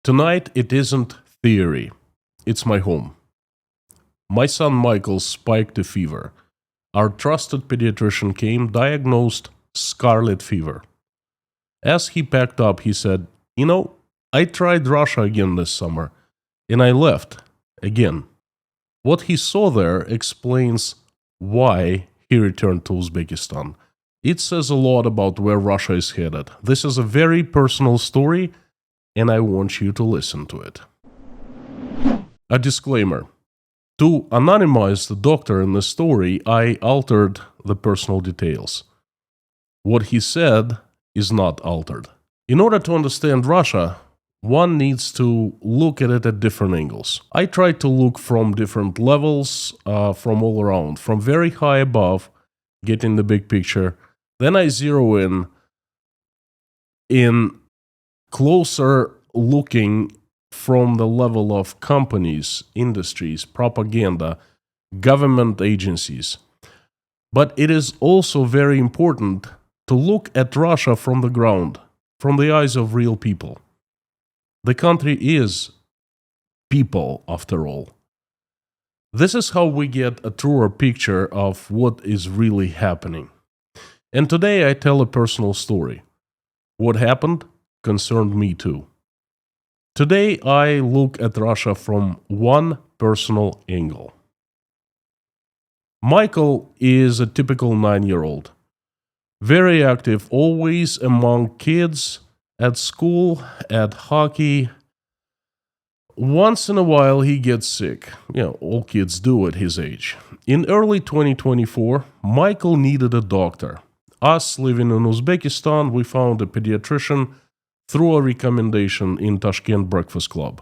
Tonight, it isn't theory. It's my home. My son Michael spiked a fever. Our trusted pediatrician came, diagnosed scarlet fever. As he packed up, he said, I tried Russia again this summer, and I left again. What he saw there explains why he returned to Uzbekistan. It says a lot about where Russia is headed. This is a very personal story, and I want you to listen to it. A disclaimer. To anonymize the doctor in the story, I altered the personal details. What he said is not altered. In order to understand Russia, one needs to look at it at different angles. I tried to look from different levels, from all around, from very high above, getting the big picture. Then I zero in closer looking from the level of companies, industries, propaganda, government agencies. But it is also very important to look at Russia from the ground, from the eyes of real people. The country is people, after all. This is how we get a truer picture of what is really happening. And today I tell a personal story. What happened concerned me too. Today I look at Russia from one personal angle. Michael is a typical 9-year-old. Very active, always among kids, at school, at hockey. Once in a while he gets sick. All kids do at his age. In early 2024, Michael needed a doctor. Us living in Uzbekistan, we found a pediatrician through a recommendation in Tashkent Breakfast Club,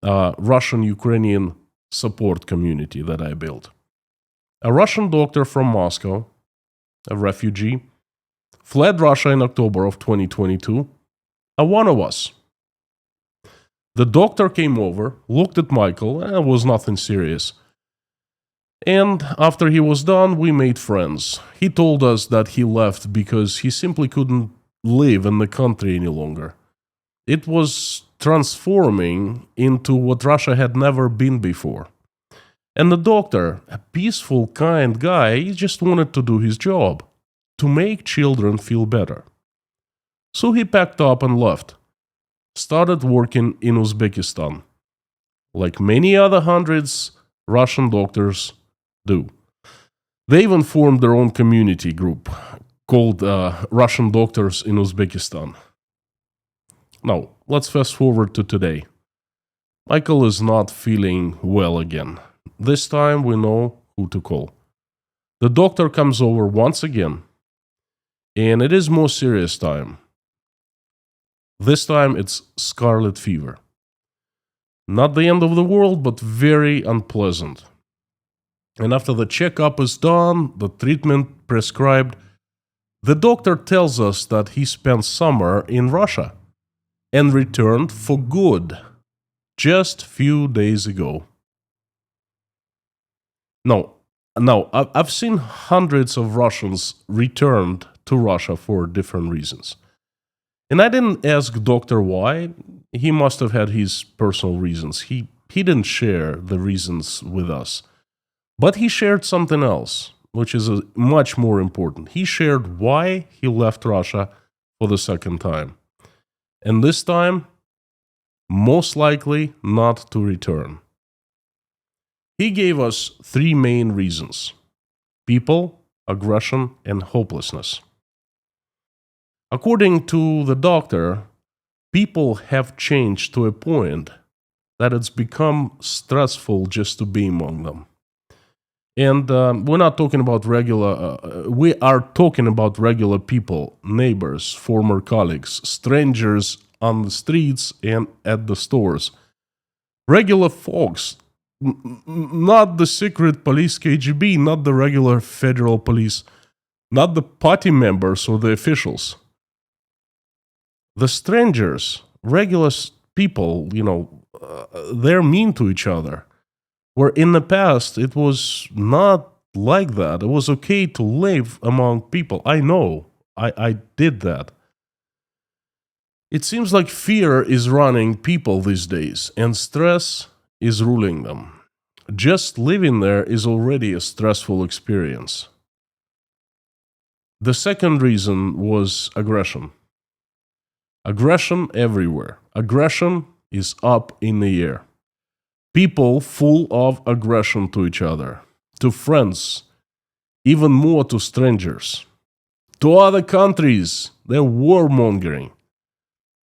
a Russian-Ukrainian support community that I built. A Russian doctor from Moscow, a refugee, fled Russia in October of 2022, one of us. The doctor came over, looked at Michael, and it was nothing serious. And after he was done, we made friends. He told us that he left because he simply couldn't live in the country any longer. It was transforming into what Russia had never been before. And the doctor, a peaceful, kind guy, he just wanted to do his job, to make children feel better. So he packed up and left, started working in Uzbekistan, like many other hundreds Russian doctors do. They even formed their own community group called Russian Doctors in Uzbekistan. Now, let's fast forward to today. Michael is not feeling well again. This time we know who to call. The doctor comes over once again, and it is more serious time. This time it's scarlet fever. Not the end of the world, but very unpleasant. And after the checkup is done, the treatment prescribed, the doctor tells us that he spent summer in Russia and returned for good just a few days ago. Now, I've seen hundreds of Russians returned to Russia for different reasons. And I didn't ask doctor why. He must have had his personal reasons. He didn't share the reasons with us. But he shared something else, which is much more important. He shared why he left Russia for the second time. And this time, most likely not to return. He gave us 3 main reasons: people, aggression, and hopelessness. According to the doctor, people have changed to a point that it's become stressful just to be among them. And we're not talking about we are talking about regular people, neighbors, former colleagues, strangers on the streets and at the stores. Regular folks, not the secret police KGB, not the regular federal police, not the party members or the officials. The strangers, regular people, they're mean to each other. Where in the past, it was not like that. It was okay to live among people. I know. I did that. It seems like fear is running people these days, and stress is ruling them. Just living there is already a stressful experience. The second reason was aggression. Aggression everywhere. Aggression is up in the air. People full of aggression to each other, to friends, even more to strangers, to other countries. They're warmongering.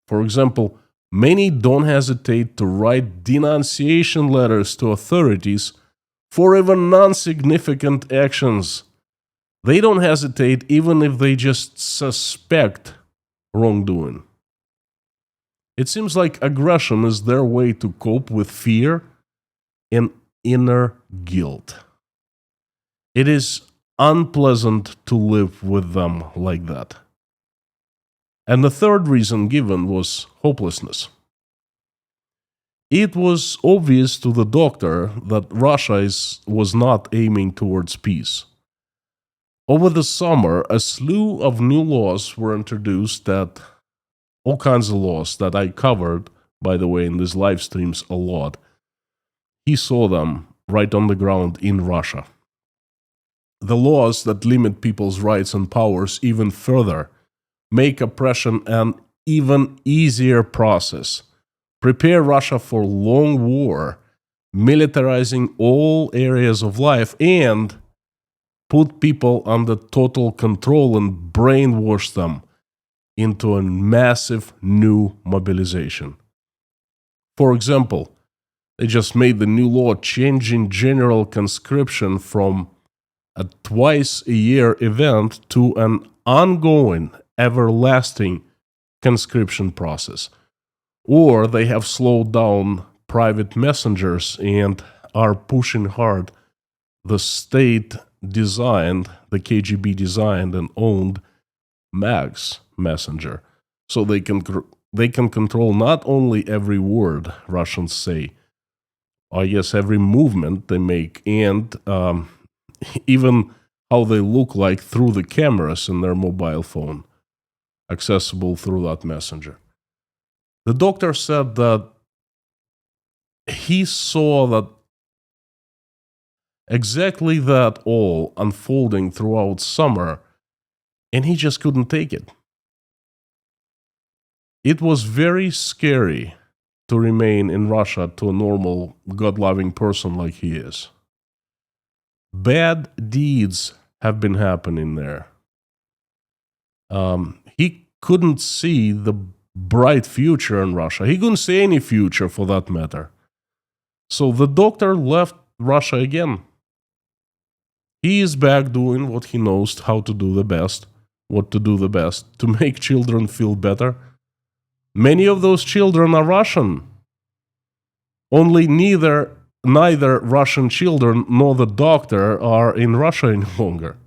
For example, many don't hesitate to write denunciation letters to authorities for even non-significant actions. They don't hesitate even if they just suspect wrongdoing. It seems like aggression is their way to cope with fear and inner guilt. It is unpleasant to live with them like that. And the third reason given was hopelessness. It was obvious to the doctor that Russia was not aiming towards peace. Over the summer, a slew of new laws were introduced all kinds of laws that I covered, by the way, in these live streams a lot. He saw them right on the ground in Russia. The laws that limit people's rights and powers even further, make oppression an even easier process, prepare Russia for long war, militarizing all areas of life, and put people under total control and brainwash them into a massive new mobilization. For example, they just made the new law changing general conscription from a twice-a-year event to an ongoing, everlasting conscription process. Or they have slowed down private messengers and are pushing hard the state-designed, the KGB designed and owned Max messenger. So they can control not only every word Russians say, I guess every movement they make, and even how they look like through the cameras in their mobile phone, accessible through that messenger. The doctor said that he saw that exactly that all unfolding throughout summer, and he just couldn't take it. It was very scary to remain in Russia to a normal, God-loving person like he is. Bad deeds have been happening there. He couldn't see the bright future in Russia. He couldn't see any future for that matter. So the doctor left Russia again. He is back doing what he knows how to do the best, to make children feel better. Many of those children are Russian. Only neither Russian children nor the doctor are in Russia any longer.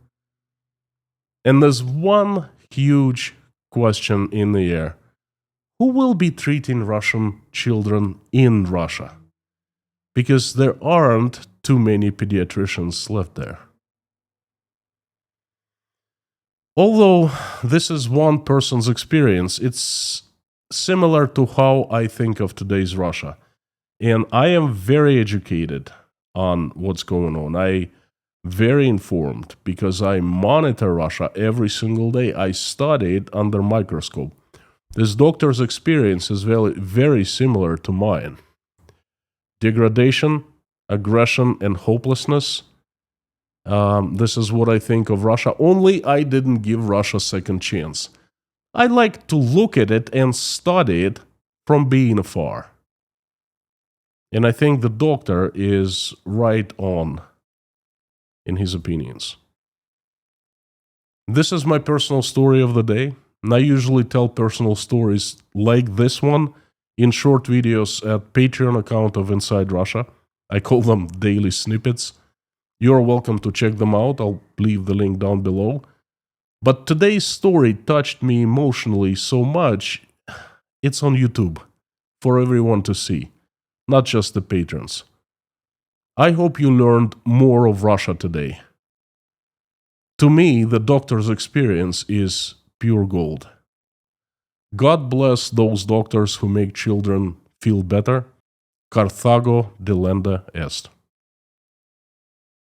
And there's one huge question in the air. Who will be treating Russian children in Russia? Because there aren't too many pediatricians left there. Although this is one person's experience, it's similar to how I think of today's Russia. And I am very educated on what's going on. I'm very informed because I monitor Russia every single day. I study it under microscope. This doctor's experience is very, very similar to mine. Degradation, aggression, and hopelessness. This is what I think of Russia. Only I didn't give Russia a second chance. I like to look at it and study it from being afar. And I think the doctor is right on in his opinions. This is my personal story of the day. And I usually tell personal stories like this one in short videos at Patreon account of Inside Russia. I call them daily snippets. You're welcome to check them out. I'll leave the link down below. But today's story touched me emotionally so much, it's on YouTube for everyone to see, not just the patrons. I hope you learned more of Russia today. To me, the doctor's experience is pure gold. God bless those doctors who make children feel better. Carthago delenda est.